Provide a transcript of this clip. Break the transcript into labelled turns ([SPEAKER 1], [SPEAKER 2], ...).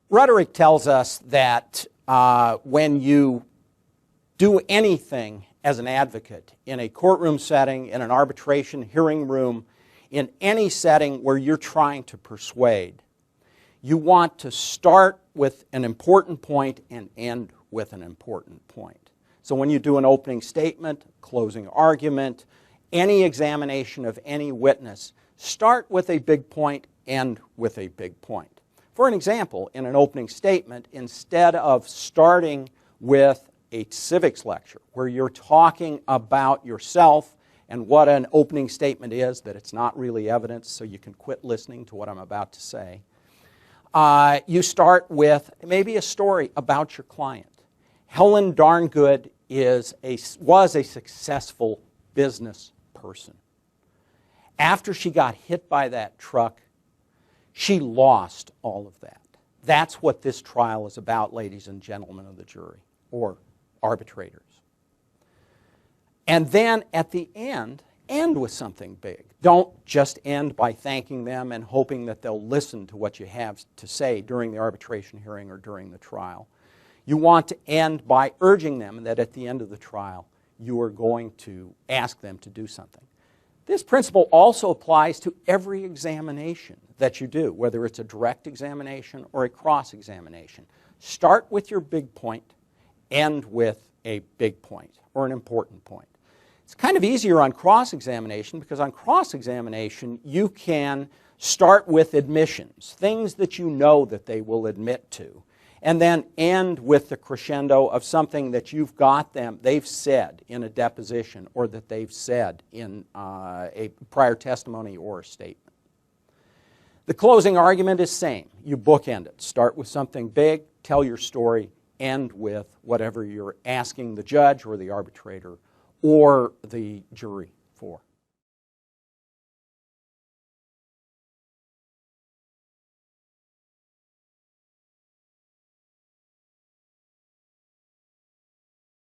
[SPEAKER 1] Rhetoric tells us that when you do anything as an advocate in a courtroom setting, in an arbitration hearing room, in any setting where you're trying to persuade, you want to start with an important point and end with an important point. So when you do an opening statement, closing argument, any examination of any witness, start with a big point, end with a big point. For an example, in an opening statement, instead of starting with a civics lecture where you're talking about yourself and what an opening statement is, that it's not really evidence, so you can quit listening to what I'm about to say, you start with maybe a story about your client. Helen Darngood was a successful business person. After she got hit by that truck, she lost all of that. That's what this trial is about, ladies and gentlemen of the jury, or arbitrators. And then at the end with something big. Don't just end by thanking them and hoping that they'll listen to what you have to say during the arbitration hearing or during the trial. You want to end by urging them that at the end of the trial, you are going to ask them to do something. This principle also applies to every examination that you do, whether it's a direct examination or a cross-examination. Start with your big point, end with a big point or an important point. It's kind of easier on cross-examination because on cross-examination you can start with admissions, things that you know that they will admit to, and then end with the crescendo of something that they've said in a deposition or that they've said in a prior testimony or a statement. The closing argument is same. You bookend it. Start with something big, tell your story, end with whatever you're asking the judge or the arbitrator or the jury for.